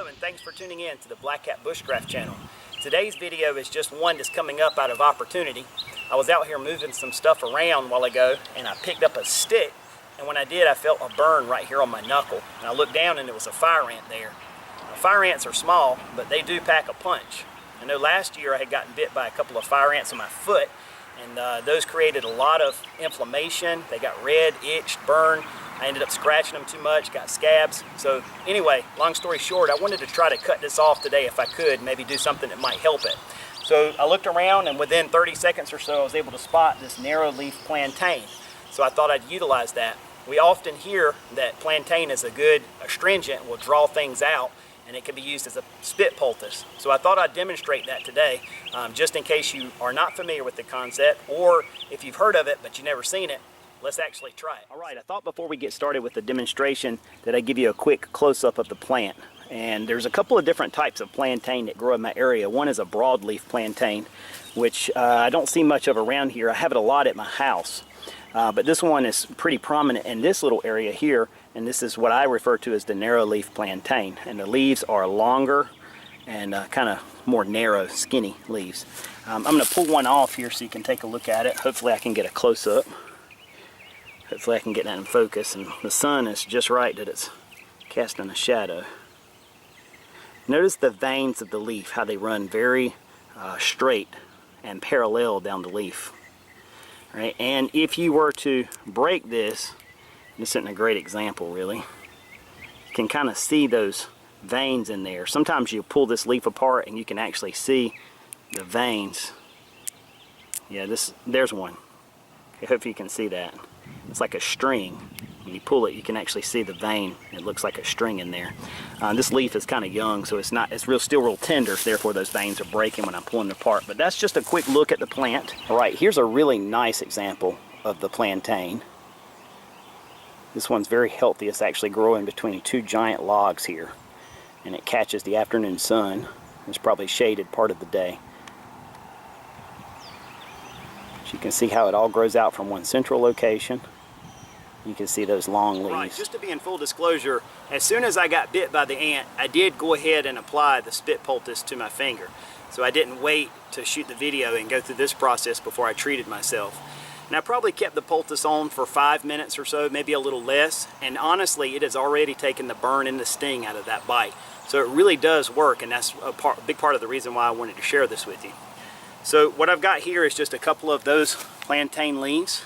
Hello and thanks for tuning in to the Black Cat Bushcraft channel. Today's video is just one that's coming up out of opportunity. I was out here moving some stuff around a while ago and I picked up a stick, and when I did I felt a burn right here on my knuckle. And I looked down and there was a fire ant there. Now, fire ants are small, but they do pack a punch. I know last year I had gotten bit by a couple of fire ants on my foot, and those created a lot of inflammation. They got red, itched, burned. I ended up scratching them too much, got scabs. So anyway, long story short, I wanted to try to cut this off today if I could, maybe do something that might help it. So I looked around and within 30 seconds or so I was able to spot this narrow leaf plantain. So I thought I'd utilize that. We often hear that plantain is a good astringent, will draw things out, and it can be used as a spit poultice. So I thought I'd demonstrate that today, just in case you are not familiar with the concept, or if you've heard of it but you've never seen it. Let's actually try it. All right, I thought before we get started with the demonstration that I'd give you a quick close-up of the plant. And there's a couple of different types of plantain that grow in my area. One is a broadleaf plantain, which I don't see much of around here. I have it a lot at my house. But this one is pretty prominent in this little area here, and this is what I refer to as the narrow leaf plantain. And the leaves are longer and kind of more narrow, skinny leaves. I'm going to pull one off here so you can take a look at it. Hopefully I can get a close-up. Hopefully I can get that in focus, and the sun is just right that it's casting a shadow. Notice the veins of the leaf, how they run very straight and parallel down the leaf. Right? And if you were to break this isn't a great example really, you can kind of see those veins in there. Sometimes you pull this leaf apart and you can actually see the veins. Yeah, there's one. Okay, hopefully you can see that. It's like a string. When you pull it, you can actually see the vein. It looks like a string in there. This leaf is kind of young, so it's still real tender, therefore those veins are breaking when I'm pulling it apart. But that's just a quick look at the plant. All right, here's a really nice example of the plantain. This one's very healthy. It's actually growing between two giant logs here, and it catches the afternoon sun. It's probably shaded part of the day. You can see how it all grows out from one central location. You can see those long leaves. Right, just to be in full disclosure, as soon as I got bit by the ant, I did go ahead and apply the spit poultice to my finger. So I didn't wait to shoot the video and go through this process before I treated myself. And I probably kept the poultice on for 5 minutes or so, maybe a little less. And honestly, it has already taken the burn and the sting out of that bite. So it really does work, and that's a big part of the reason why I wanted to share this with you. So what I've got here is just a couple of those plantain leaves,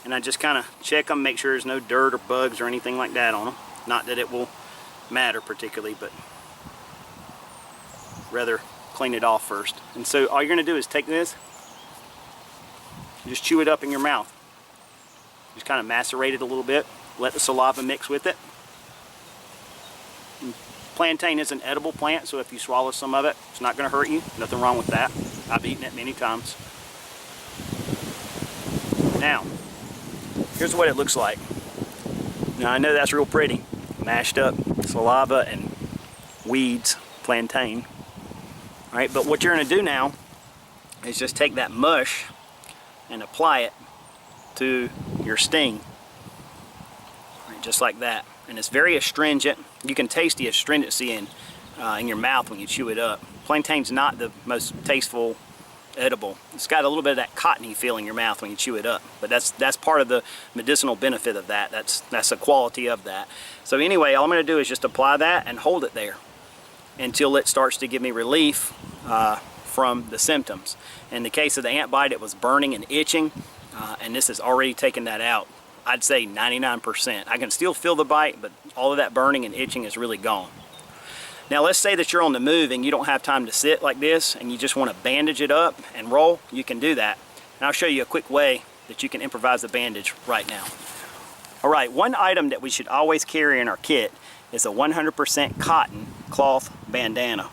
and I just kind of check them, make sure there's no dirt or bugs or anything like that on them. Not that it will matter particularly, but rather clean it off first. And so all you're going to do is take this, just chew it up in your mouth. Just kind of macerate it a little bit, let the saliva mix with it. Plantain is an edible plant, so if you swallow some of it, it's not going to hurt you. Nothing wrong with that. I've eaten it many times. Now, here's what it looks like. Now I know that's real pretty. Mashed up saliva and weeds, plantain. All right, but what you're going to do now is just take that mush and apply it to your sting. All right, just like that. And it's very astringent. You can taste the astringency in your mouth when you chew it up. Plantain's not the most tasteful edible. It's got a little bit of that cottony feel in your mouth when you chew it up, but that's part of the medicinal benefit of that. That's a quality of that. So anyway, all I'm going to do is just apply that and hold it there until it starts to give me relief from the symptoms. In the case of the ant bite, it was burning and itching, and this has already taken that out. I'd say 99%. I can still feel the bite, but all of that burning and itching is really gone. Now let's say that you're on the move and you don't have time to sit like this and you just want to bandage it up and roll. You can do that. And I'll show you a quick way that you can improvise the bandage right now. All right, one item that we should always carry in our kit is a 100% cotton cloth bandana.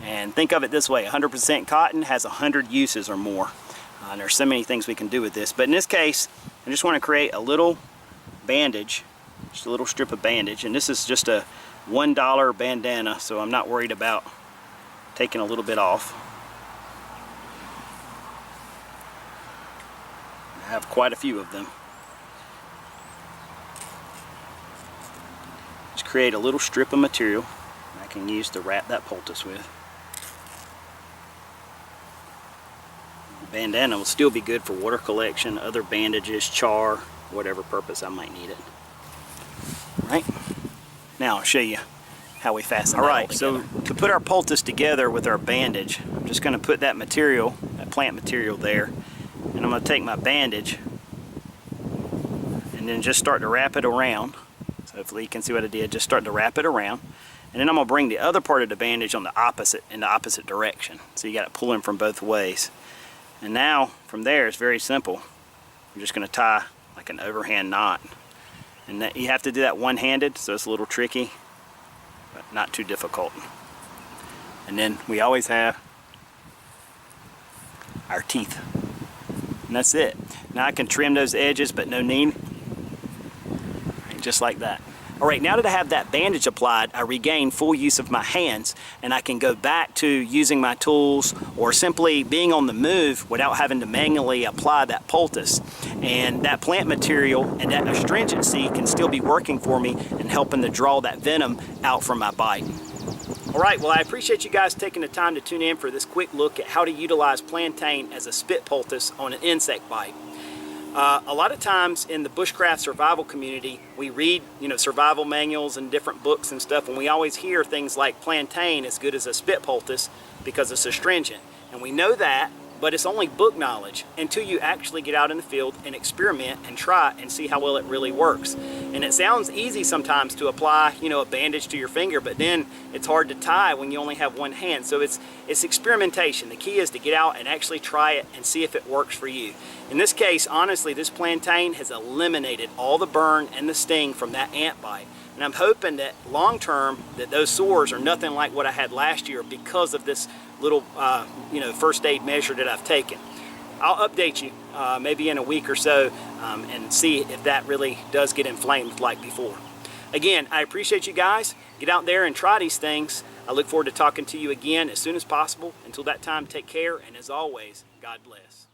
And think of it this way, 100% cotton has 100 uses or more. And there's so many things we can do with this. But in this case, I just want to create a little bandage, just a little strip of bandage. And this is just a $1 bandana, so I'm not worried about taking a little bit off. I have quite a few of them. Just create a little strip of material. I can use to wrap that poultice with. The bandana will still be good for water collection, other bandages, char, whatever purpose I might need it. All right, now I'll show you how we fasten that all together. So to put our poultice together with our bandage, I'm just going to put that material, that plant material there, and I'm going to take my bandage and then just start to wrap it around. So hopefully you can see what I did, just start to wrap it around. And then I'm going to bring the other part of the bandage on the opposite direction. So you got it pulling from both ways. And now from there it's very simple. I'm just going to tie like an overhand knot. And that, you have to do that one-handed, so it's a little tricky, but not too difficult. And then we always have our teeth. And that's it. Now I can trim those edges, but no need. Just like that. All right, now that I have that bandage applied, I regain full use of my hands, and I can go back to using my tools or simply being on the move without having to manually apply that poultice. And that plant material and that astringency can still be working for me and helping to draw that venom out from my bite. All right, well, I appreciate you guys taking the time to tune in for this quick look at how to utilize plantain as a spit poultice on an insect bite. A lot of times in the bushcraft survival community, we read, survival manuals and different books and stuff, and we always hear things like plantain as good as a spit poultice because it's astringent. And we know that, but it's only book knowledge until you actually get out in the field and experiment and try and see how well it really works. And it sounds easy sometimes to apply, a bandage to your finger, but then it's hard to tie when you only have one hand. So it's experimentation. The key is to get out and actually try it and see if it works for you. In this case, honestly, this plantain has eliminated all the burn and the sting from that ant bite. And I'm hoping that long term that those sores are nothing like what I had last year because of this little first aid measure that I've taken. I'll update you maybe in a week or so and see if that really does get inflamed like before. Again, I appreciate you guys. Get out there and try these things. I look forward to talking to you again as soon as possible. Until that time, take care, and as always, God bless.